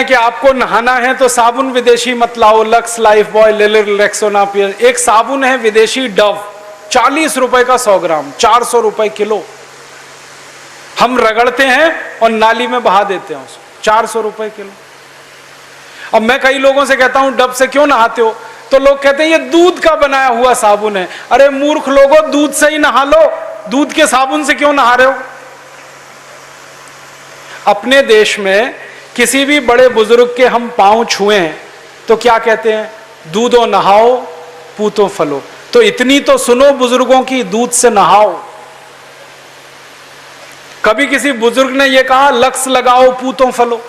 कि आपको नहाना है तो साबुन विदेशी मत लाओ, लक्स, लाइफ बॉय, लिलिल, रेक्सोना, पियर। एक साबुन है विदेशी डव, 40 रुपए का 100 ग्राम, 400 रुपए किलो। हम रगड़ते हैं और नाली में बहा देते हैं उसको, 400 रुपए किलो। अब मैं कई लोगों से कहता हूं डव से क्यों नहाते हो, तो लोग कहते हैं ये दूध का बनाया हुआ साबुन है। अरे मूर्ख लोगों, दूध से ही नहा लो, दूध के साबुन से क्यों नहा रहे हो। अपने देश में किसी भी बड़े बुजुर्ग के हम पांव छुए हैं तो क्या कहते हैं, दूधो नहाओ पूतो फलो। तो इतनी तो सुनो बुजुर्गों की, दूध से नहाओ। कभी किसी बुजुर्ग ने यह कहा लक्स लगाओ पूतों फलो,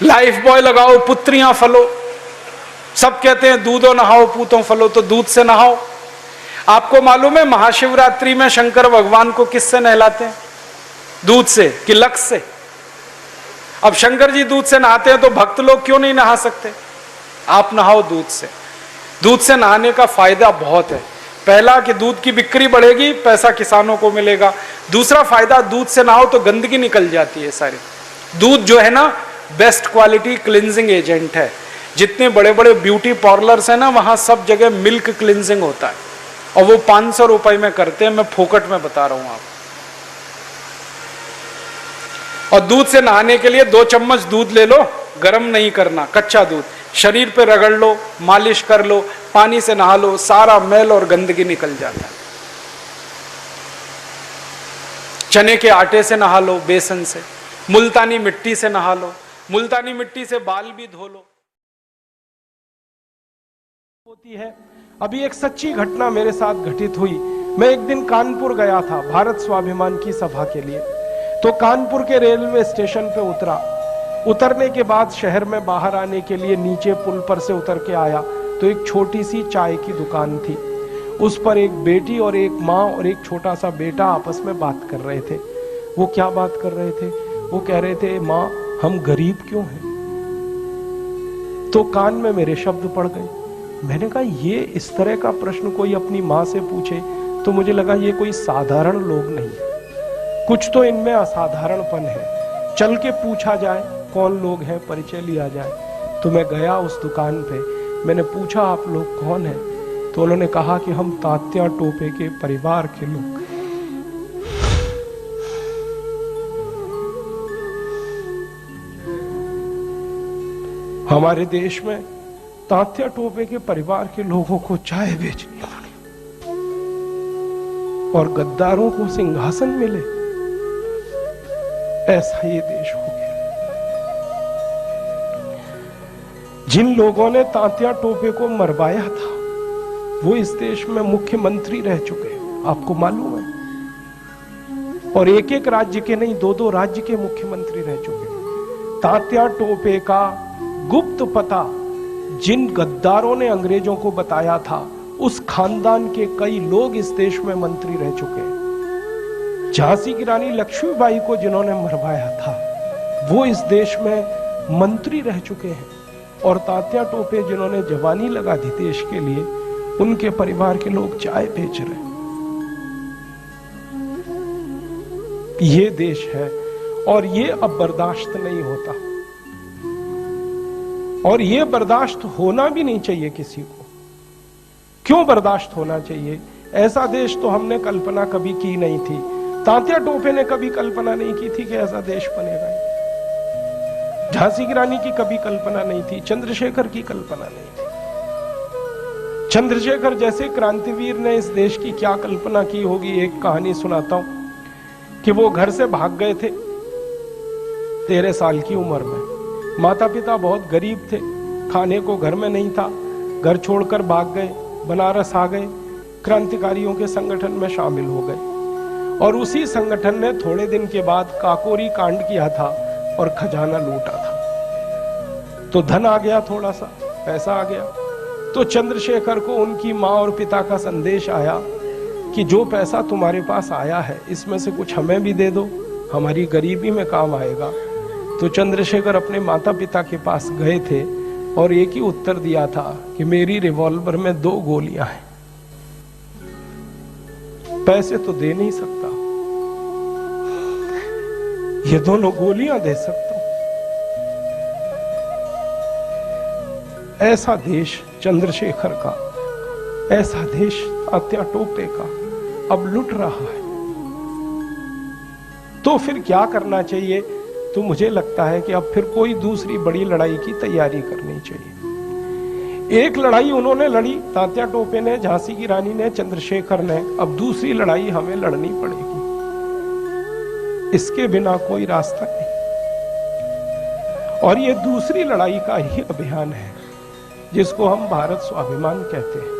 लाइफ बॉय लगाओ पुत्रियां फलो। सब कहते हैं दूधो नहाओ पूतों फलो, तो दूध से नहाओ। आपको मालूम है महाशिवरात्रि में शंकर भगवान को किससे नहलाते हैं, दूध से कि लक्स से। अब शंकर जी दूध से नहाते हैं तो भक्त लोग क्यों नहीं नहा सकते। आप नहाओ दूध से। दूध से नहाने का फायदा बहुत है। पहला कि दूध की बिक्री बढ़ेगी, पैसा किसानों को मिलेगा। दूसरा फायदा, दूध से नहाओ तो गंदगी निकल जाती है सारी। दूध जो है ना बेस्ट क्वालिटी क्लिनजिंग एजेंट है। जितने बड़े बड़े ब्यूटी पार्लर्स हैं ना, वहां सब जगह मिल्क क्लिनजिंग होता है और वो 500 रुपए में करते हैं। मैं फोकट में बता रहा हूं आप। और दूध से नहाने के लिए 2 चम्मच दूध ले लो, गर्म नहीं करना, कच्चा दूध, शरीर पे रगड़ लो, मालिश कर लो, पानी से नहा लो, सारा मैल और गंदगी निकल जाता है। चने के आटे से नहा लो, बेसन से, मुल्तानी मिट्टी से नहा लो, मुल्तानी मिट्टी से बाल भी धो लो। होती है। अभी एक सच्ची घटना मेरे साथ घटित हुई। मैं एक दिन कानपुर गया था भारत स्वाभिमान की सभा के लिए। तो कानपुर के रेलवे स्टेशन पे उतरा। उतरने के बाद शहर में बाहर आने के लिए नीचे पुल पर से उतर के आया तो एक छोटी सी चाय की दुकान थी। उस पर एक बेटी और एक माँ और एक छोटा सा बेटा आपस में बात कर रहे थे। वो क्या बात कर रहे थे, वो कह रहे थे माँ हम गरीब क्यों हैं। तो कान में मेरे शब्द पड़ गए। मैंने कहा ये इस तरह का प्रश्न कोई अपनी माँ से पूछे तो मुझे लगा ये कोई साधारण लोग नहीं है, कुछ तो इनमें असाधारणपन है। चल के पूछा जाए कौन लोग हैं, परिचय लिया जाए। तो मैं गया उस दुकान पे, मैंने पूछा आप लोग कौन हैं, तो उन्होंने कहा कि हम तात्या टोपे के परिवार के लोग। हमारे देश में तात्या टोपे के परिवार के लोगों को चाय बेचनी पड़ी और गद्दारों को सिंहासन मिले, ऐसा ये देश हो गया। जिन लोगों ने तात्या टोपे को मरवाया था वो इस देश में मुख्यमंत्री रह चुके हैं, आपको मालूम है। और एक एक राज्य के नहीं, 2-2 राज्य के मुख्यमंत्री रह चुके हैं। तात्या टोपे का गुप्त पता जिन गद्दारों ने अंग्रेजों को बताया था, उस खानदान के कई लोग इस देश में मंत्री रह चुके हैं। झांसी की रानी लक्ष्मीबाई को जिन्होंने मरवाया था वो इस देश में मंत्री रह चुके हैं। और तात्या टोपे जिन्होंने जवानी लगा दी देश के लिए, उनके परिवार के लोग चाय बेच रहे हैं। ये देश है और ये अब बर्दाश्त नहीं होता और ये बर्दाश्त होना भी नहीं चाहिए किसी को। क्यों बर्दाश्त होना चाहिए? ऐसा देश तो हमने कल्पना कभी की नहीं थी। तात्या टोपे ने कभी कल्पना नहीं की थी कि ऐसा देश बनेगा। झांसी की रानी की कभी कल्पना नहीं थी, चंद्रशेखर की कल्पना नहीं थी। चंद्रशेखर जैसे क्रांतिवीर ने इस देश की क्या कल्पना की होगी। एक कहानी सुनाता हूं कि वो घर से भाग गए थे 13 साल की उम्र में। माता पिता बहुत गरीब थे, खाने को घर में नहीं था, घर छोड़कर भाग गए, बनारस आ गए, क्रांतिकारियों के संगठन में शामिल हो गए। और उसी संगठन ने थोड़े दिन के बाद काकोरी कांड किया था और खजाना लूटा था। तो धन आ गया, थोड़ा सा पैसा आ गया। तो चंद्रशेखर को उनकी माँ और पिता का संदेश आया कि जो पैसा तुम्हारे पास आया है इसमें से कुछ हमें भी दे दो, हमारी गरीबी में काम आएगा। तो चंद्रशेखर अपने माता पिता के पास गए थे और एक ही उत्तर दिया था कि मेरी रिवॉल्वर में 2 गोलियां हैं, पैसे तो दे नहीं सकता, ये दोनों गोलियां दे सकता हूं। ऐसा देश चंद्रशेखर का, ऐसा देश तात्या टोपे का अब लुट रहा है, तो फिर क्या करना चाहिए? तो मुझे लगता है कि अब फिर कोई दूसरी बड़ी लड़ाई की तैयारी करनी चाहिए। एक लड़ाई उन्होंने लड़ी, तात्या टोपे ने, झांसी की रानी ने, चंद्रशेखर ने, अब दूसरी लड़ाई हमें लड़नी पड़ेगी। इसके बिना कोई रास्ता नहीं। और ये दूसरी लड़ाई का ही अभियान है जिसको हम भारत स्वाभिमान कहते हैं।